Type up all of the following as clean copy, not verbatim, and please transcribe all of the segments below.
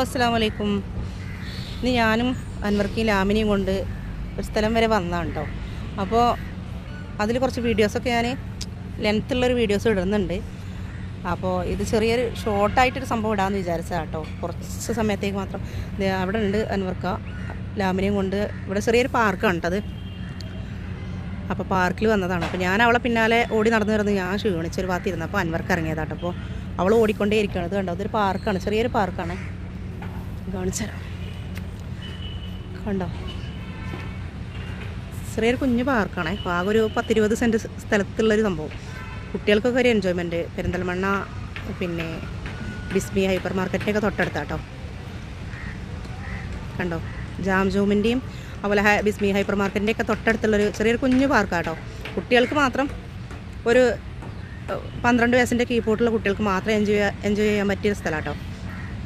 അസ്സലാമലൈക്കും. ഇന്ന് ഞാനും അൻവർക്കും ലാമിനെയും കൊണ്ട് ഒരു സ്ഥലം വരെ വന്നതാണ് കേട്ടോ. അപ്പോൾ അതിൽ കുറച്ച് വീഡിയോസൊക്കെ ഞാൻ ലെങ്ത്തുള്ളൊരു വീഡിയോസ് ഇടുന്നുണ്ട്. അപ്പോൾ ഇത് ചെറിയൊരു ഷോർട്ടായിട്ടൊരു സംഭവം ഇടാമെന്ന് വിചാരിച്ചതാണ് കേട്ടോ. കുറച്ച് സമയത്തേക്ക് മാത്രം. അവിടെ ഉണ്ട് അൻവർക്ക ലാമിനെയും കൊണ്ട്. ഇവിടെ ചെറിയൊരു പാർക്കാണ് കേട്ടത്. അപ്പോൾ പാർക്കിൽ വന്നതാണ്. അപ്പോൾ ഞാൻ അവളെ പിന്നാലെ ഓടി നടന്ന് ഞാൻ ക്ഷീണിച്ചൊരു ഭാഗത്ത് ഇരുന്നപ്പോൾ അൻവർക്ക് ഇറങ്ങിയതാട്ടോ. അപ്പോൾ അവൾ ഓടിക്കൊണ്ടേ ഇരിക്കുകയാണ്. ഇത് കണ്ടോ, അതൊരു പാർക്കാണ്, ചെറിയൊരു പാർക്കാണ്. കാണിച്ചുതരാം. കണ്ടോ, ചെറിയൊരു കുഞ്ഞു പാർക്കാണ്. ആകെ ഒരു 10-20 സെൻറ്റ് സ്ഥലത്തുള്ളൊരു സംഭവം. കുട്ടികൾക്കൊക്കെ ഒരു എൻജോയ്മെൻറ്റ്. പെരിന്തൽമണ്ണ പിന്നെ ബിസ്മി ഹൈപ്പർ മാർക്കറ്റിൻ്റെയൊക്കെ തൊട്ടടുത്താട്ടോ. കണ്ടോ, ജാം ജൂമിൻ്റെയും അതുപോലെ ബിസ്മി ഹൈപ്പർ മാർക്കറ്റിൻ്റെയൊക്കെ തൊട്ടടുത്തുള്ളൊരു ചെറിയൊരു കുഞ്ഞു പാർക്കാട്ടോ. കുട്ടികൾക്ക് മാത്രം ഒരു 12 വയസ്സിൻ്റെ കീപ്പോട്ടുള്ള കുട്ടികൾക്ക് മാത്രം എൻജോയ് ചെയ്യാൻ പറ്റിയൊരു സ്ഥലമാട്ടോ.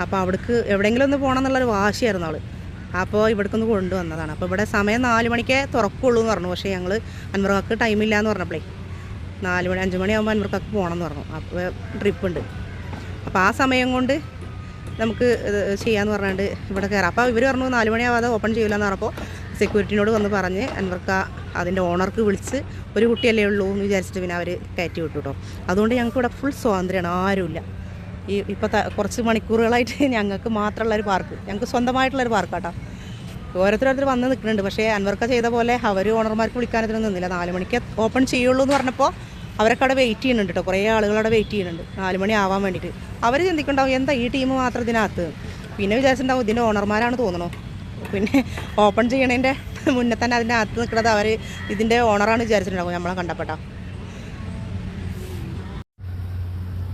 അപ്പോൾ അവിടേക്ക് എവിടെയെങ്കിലും ഒന്ന് പോകണം എന്നുള്ളൊരു വാശിയായിരുന്നു അവൾ. അപ്പോൾ ഇവിടേക്കൊന്ന് കൊണ്ടുവന്നതാണ്. അപ്പോൾ ഇവിടെ സമയം 4 മണിക്കേ തുറക്കുള്ളൂ എന്ന് പറഞ്ഞു. പക്ഷേ ഞങ്ങൾ അൻവർക്കാക്ക് ടൈമില്ല എന്ന് പറഞ്ഞപ്പോഴേ 4 മണി 5 മണിയാകുമ്പോൾ അൻവർക്കാക്ക് പോകണം എന്ന് പറഞ്ഞു. അപ്പോൾ ട്രിപ്പുണ്ട്. അപ്പോൾ ആ സമയം കൊണ്ട് നമുക്ക് ചെയ്യാമെന്ന് പറഞ്ഞുകൊണ്ട് ഇവിടെ കയറാം. അപ്പോൾ ഇവർ പറഞ്ഞു 4 മണിയാവാതെ ഓപ്പൺ ചെയ്യില്ല എന്ന് പറഞ്ഞപ്പോൾ സെക്യൂരിറ്റിനോട് വന്ന് പറഞ്ഞ് അൻവർക്ക അതിൻ്റെ ഓണർക്ക് വിളിച്ച് ഒരു കുട്ടിയല്ലേ ഉള്ളൂ എന്ന് വിചാരിച്ചിട്ട് പിന്നെ അവർ കയറ്റി വിട്ടു കേട്ടോ. അതുകൊണ്ട് ഞങ്ങൾക്ക് ഇവിടെ ഫുൾ സ്വാതന്ത്ര്യമാണ്, ആരുമില്ല. ഇപ്പോൾ കുറച്ച് മണിക്കൂറുകളായിട്ട് ഞങ്ങൾക്ക് മാത്രമുള്ളൊരു പാർക്ക്, ഞങ്ങൾക്ക് സ്വന്തമായിട്ടുള്ളൊരു പാർക്കാട്ടോ. ഓരോരുത്തർ വന്ന് നിൽക്കുന്നുണ്ട്. പക്ഷേ അൻവർക്ക ചെയ്ത പോലെ അവർ ഓണർമാർക്ക് വിളിക്കാനതിനൊന്നും നിന്നില്ല. 4 മണിക്ക് ഓപ്പൺ ചെയ്യുള്ളൂ എന്ന് പറഞ്ഞപ്പോൾ അവരൊക്കെ അവിടെ വെയിറ്റ് ചെയ്യുന്നുണ്ട് കേട്ടോ. കുറേ ആളുകളവിടെ വെയിറ്റ് ചെയ്യുന്നുണ്ട് 4 മണി ആവാൻ വേണ്ടിയിട്ട്. അവർ ചിന്തിക്കുന്നുണ്ടാവും എന്താ ഈ ടീം മാത്രം ഇതിനകത്ത്. പിന്നെ വിചാരിച്ചിട്ടുണ്ടാവും ഇതിൻ്റെ ഓണർമാരാണ് തോന്നണോ. പിന്നെ ഓപ്പൺ ചെയ്യണതിൻ്റെ മുന്നേ തന്നെ അതിൻ്റെ അകത്ത് നിൽക്കുന്നത് അവർ ഇതിൻ്റെ ഓണറാണ് വിചാരിച്ചിട്ടുണ്ടാവും നമ്മളെ കണ്ടപ്പെട്ടോ.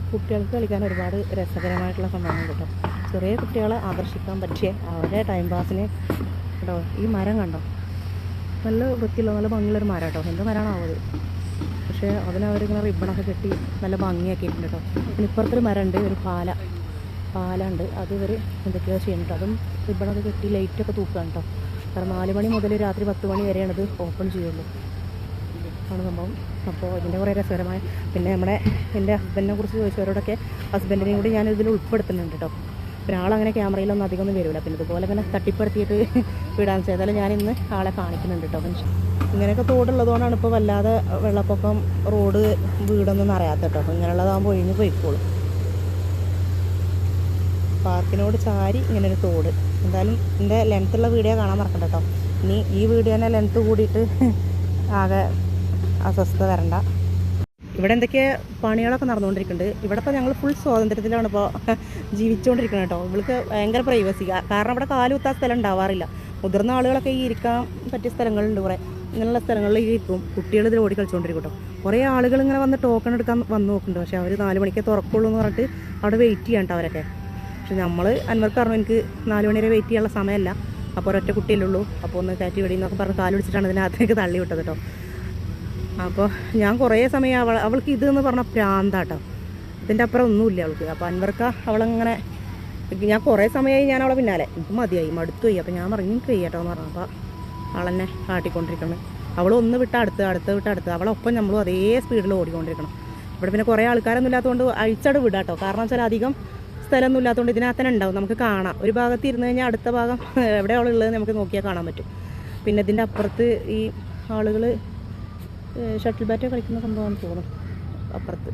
കുട്ടികൾക്ക് കളിക്കാൻ ഒരുപാട് രസകരമായിട്ടുള്ള സംഭവങ്ങൾ കേട്ടോ. ചെറിയ കുട്ടികളെ ആകർഷിക്കാൻ പറ്റിയ അവരുടെ ടൈം പാസിന് കേട്ടോ. ഈ മരം കണ്ടോ, നല്ല വൃത്തിയുള്ള നല്ല ഭംഗിയുള്ളൊരു മരം കേട്ടോ. എന്ത് മരമാണാവത്, പക്ഷേ അതിനവരിങ്ങനെ റിബണൊക്കെ കെട്ടി നല്ല ഭംഗിയാക്കിയിട്ടുണ്ട് കേട്ടോ. പിന്നെ ഇപ്പുറത്തൊരു മരമുണ്ട്, ഒരു പാലുണ്ട്. അത് ഇവർ എന്തൊക്കെയോ ചെയ്യുന്നുണ്ട്. അതും റിബണൊക്കെ കെട്ടി ലൈറ്റൊക്കെ തൂക്കുകയാണ് കേട്ടോ. കാരണം 4 മണി മുതൽ രാത്രി 10 മണി വരെയാണത് ഓപ്പൺ ചെയ്യുള്ളൂ ആണ് സംഭവം. അപ്പോൾ ഇതിൻ്റെ കുറേ രസകരമായ പിന്നെ എൻ്റെ ഹസ്ബൻഡിനെ കുറിച്ച് ചോദിച്ചവരോടൊക്കെ ഹസ്ബൻഡിനെയും കൂടി ഞാൻ ഇതിൽ ഉൾപ്പെടുത്തുന്നുണ്ട് കേട്ടോ. പിന്നെ ആളങ്ങനെ ക്യാമറയിലൊന്നും അധികമൊന്നും വരില്ല. പിന്നെ ഇതുപോലെ ഇങ്ങനെ തട്ടിപ്പെടുത്തിയിട്ട് വിടാൻ ചെയ്താലും ഞാൻ ഇന്ന് ആളെ കാണിക്കുന്നുണ്ട് കേട്ടോ. ഇങ്ങനെയൊക്കെ തോടുള്ളതുകൊണ്ടാണ് ഇപ്പോൾ വല്ലാതെ വെള്ളപ്പൊക്കം റോഡ് വീടൊന്നും അറിയാത്ത കേട്ടോ. അപ്പോൾ ഇങ്ങനെയുള്ളതാകുമ്പോൾ ഒഴിഞ്ഞ് പോയിക്കോളും. പാർക്കിനോട് ചാരി ഇങ്ങനൊരു തോട്. എന്തായാലും എൻ്റെ ലെങ്ത്തുള്ള വീഡിയോ കാണാൻ മറക്കണ്ട കേട്ടോ. ഇനി ഈ വീഡിയോ തന്നെ ലെങ്ത്ത് കൂടിയിട്ട് ആകെ അസ്വസ്ഥത വരണ്ട. ഇവിടെ എന്തൊക്കെ പണികളൊക്കെ നടന്നുകൊണ്ടിരിക്കുന്നുണ്ട്. ഇവിടെ ഇപ്പോൾ ഞങ്ങൾ ഫുൾ സ്വാതന്ത്ര്യത്തിലാണ് ഇപ്പോൾ ജീവിച്ചുകൊണ്ടിരിക്കുന്നത് കേട്ടോ. ഇവൾക്ക് ഭയങ്കര പ്രൈവസി. കാരണം ഇവിടെ കാലുകുത്താൻ സ്ഥലം ഉണ്ടാവാറില്ല. മുതിർന്ന ആളുകളൊക്കെ ഈ ഇരിക്കാൻ പറ്റിയ സ്ഥലങ്ങളുണ്ട്. കുറേ ഇങ്ങനെയുള്ള സ്ഥലങ്ങളിൽ ഇരിക്കും. കുട്ടികൾ ഇതിൽ ഓടി കളിച്ചുകൊണ്ടിരിക്കും കേട്ടോ. കുറേ ആളുകൾ ഇങ്ങനെ വന്ന് ടോക്കൺ എടുക്കാൻ വന്ന് നോക്കുന്നുണ്ട്. പക്ഷേ അവർ 4 മണിക്കേ തുറക്കുള്ളൂ എന്ന് പറഞ്ഞിട്ട് അവിടെ വെയിറ്റ് ചെയ്യാൻ കേട്ടോ അവരൊക്കെ. പക്ഷെ നമ്മൾ അൻവർക്ക് പറഞ്ഞു എനിക്ക് 4 മണി വരെ വെയിറ്റ് ചെയ്യാനുള്ള സമയമല്ല. അപ്പോൾ ഒരൊറ്റ കുട്ടിയല്ലേ ഉള്ളൂ, അപ്പോൾ ഒന്ന് കയറ്റി വെടിയെന്നൊക്കെ പറഞ്ഞ് കാല് പിടിച്ചിട്ടാണ് ഇതിനകത്തേക്ക് തള്ളി വിട്ടത് കേട്ടോ. അപ്പോൾ ഞാൻ കുറേ സമയം അവൾക്ക് ഇതെന്ന് പറഞ്ഞാൽ പ്രാന്താട്ടോ. ഇതിൻ്റെ അപ്പുറം ഒന്നുമില്ല അവൾക്ക്. അപ്പോൾ അൻവർക്ക അവളങ്ങനെ ഞാൻ കുറേ സമയമായി ഞാൻ അവളെ പിന്നാലെ, എനിക്ക് മതിയായി മടുത്തു പോയി. അപ്പോൾ ഞാൻ പറഞ്ഞു എനിക്ക് ചെയ്യാട്ടോ എന്ന് പറഞ്ഞു. അപ്പോൾ അവളെന്നെ കാട്ടിക്കൊണ്ടിരിക്കണം. അവളൊന്ന് വിട്ട് അടുത്ത് അവളൊപ്പം നമ്മളും അതേ സ്പീഡിൽ ഓടിക്കൊണ്ടിരിക്കണം. ഇവിടെ പിന്നെ കുറേ ആൾക്കാരൊന്നും ഇല്ലാത്തതുകൊണ്ട് അഴിച്ചട് വിടാട്ടോ. കാരണം വെച്ചാൽ അധികം സ്ഥലമൊന്നും ഇല്ലാത്തതുകൊണ്ട് ഇതിനകത്ത് തന്നെ ഉണ്ടാവും, നമുക്ക് കാണാം. ഒരു ഭാഗത്ത് ഇരുന്ന് കഴിഞ്ഞാൽ അടുത്ത ഭാഗം എവിടെയാണ് ഉള്ളത് നമുക്ക് നോക്കിയാൽ കാണാൻ പറ്റും. പിന്നെ ഇതിൻ്റെ അപ്പുറത്ത് ഈ ആളുകൾ ഷട്ടിൽ ബാറ്റ് കളിക്കുന്ന സംഭവമാണെന്ന് തോന്നുന്നു. അപ്പുറത്ത്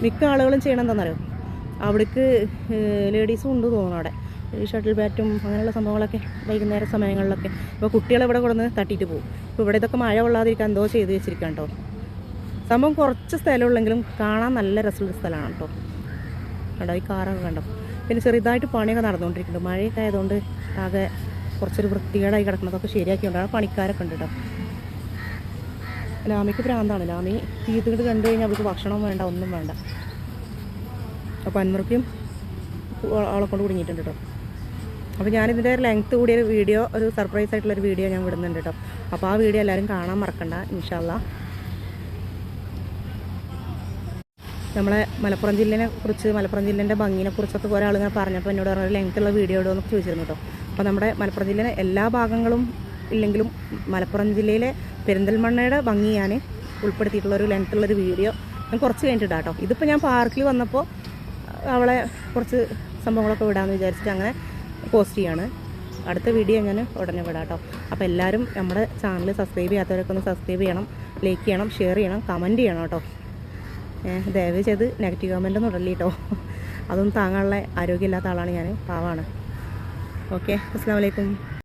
മിക്ക ആളുകളും ചെയ്യണം എന്താണെന്നറിയോ, അവിടേക്ക് ലേഡീസും ഉണ്ട് തോന്നുന്നു അവിടെ. ഈ ഷട്ടിൽ ബാറ്റും അങ്ങനെയുള്ള സംഭവങ്ങളൊക്കെ വൈകുന്നേര സമയങ്ങളിലൊക്കെ. ഇപ്പോൾ കുട്ടികളിവിടെ കൊടുന്ന് തട്ടിയിട്ട് പോകും. ഇപ്പോൾ ഇവിടെ ഇതൊക്കെ മഴ കൊള്ളാതിരിക്കാൻ എന്തോ ചെയ്ത് വെച്ചിരിക്കാം കേട്ടോ. സംഭവം കുറച്ച് സ്ഥലമുള്ളെങ്കിലും കാണാൻ നല്ല രസമുള്ള സ്ഥലമാണ് കേട്ടോ. കണ്ടോ ഈ കാറൊക്കെ കണ്ടോ. പിന്നെ ചെറുതായിട്ട് പണിയൊക്കെ നടന്നുകൊണ്ടിരിക്കുന്നുണ്ട്. മഴയൊക്കെ ആയതുകൊണ്ട് ആകെ കുറച്ചൊരു വൃത്തികേടായി കിടക്കുന്നതൊക്കെ ശരിയാക്കിക്കൊണ്ടാണ് പണിക്കാരൊക്കെ ഉണ്ട് കേട്ടോ. ലാമിക്ക് പ്രാന്താണ്. ലാമി തീർത്തിട്ട് കണ്ടു കഴിഞ്ഞാൽ അവൾക്ക് ഭക്ഷണം വേണ്ട, ഒന്നും വേണ്ട. അപ്പോൾ അൻവർക്കും അവളെ കൊണ്ട് കുടുങ്ങിയിട്ടുണ്ട് കേട്ടോ. അപ്പോൾ ഞാനിതിൻ്റെ ലെങ്ത്ത് കൂടിയൊരു വീഡിയോ, ഒരു സർപ്രൈസ് ആയിട്ടുള്ളൊരു വീഡിയോ ഞാൻ വിടുന്നുണ്ട് കേട്ടോ. അപ്പോൾ ആ വീഡിയോ എല്ലാവരും കാണാൻ മറക്കണ്ട ഇൻഷാ അല്ലാ. നമ്മളെ മലപ്പുറം ജില്ലേനെക്കുറിച്ച്, മലപ്പുറം ജില്ലേൻ്റെ ഭംഗിനെക്കുറിച്ചൊക്കെ കുറേ ആളിങ്ങനെ പറഞ്ഞപ്പോൾ എന്നോട് പറഞ്ഞൊരു ലെങ്ത്തുള്ള വീഡിയോ ഇടുമെന്നൊക്കെ ചോദിച്ചിരുന്നു കേട്ടോ. അപ്പോൾ നമ്മുടെ മലപ്പുറം ജില്ലയിലെ എല്ലാ ഭാഗങ്ങളും ഇല്ലെങ്കിലും മലപ്പുറം ജില്ലയിലെ പെരിന്തൽമണ്ണയുടെ ഭംഗി ഞാൻ ഉൾപ്പെടുത്തിയിട്ടുള്ളൊരു ലെങ്ത്തുള്ളൊരു വീഡിയോ ഞാൻ കുറച്ച് കഴിഞ്ഞിട്ടിടാം കേട്ടോ. ഇതിപ്പോൾ ഞാൻ പാർക്കിൽ വന്നപ്പോൾ അവളെ കുറച്ച് സംഭവങ്ങളൊക്കെ വിടാമെന്ന് വിചാരിച്ചിട്ട് അങ്ങനെ പോസ്റ്റ് ചെയ്യാണ്. അടുത്ത വീഡിയോ ഞാൻ ഉടനെ വിടാം കേട്ടോ. അപ്പോൾ എല്ലാവരും നമ്മുടെ ചാനൽ സബ്സ്ക്രൈബ് ചെയ്യാത്തവരൊക്കെ ഒന്ന് സബ്സ്ക്രൈബ് ചെയ്യണം, ലൈക്ക് ചെയ്യണം, ഷെയർ ചെയ്യണം, കമൻറ്റ് ചെയ്യണം കേട്ടോ. ദയവ് ചെയ്ത് നെഗറ്റീവ് കമൻറ്റൊന്നും ഇടല്ലേ കേട്ടോ. അതൊന്നും താങ്ങാനുള്ള ആരോഗ്യമില്ലാത്ത ആളാണ് ഞാൻ, പാവമാണ്. ഓക്കെ, അസ്സലാമു അലൈക്കും.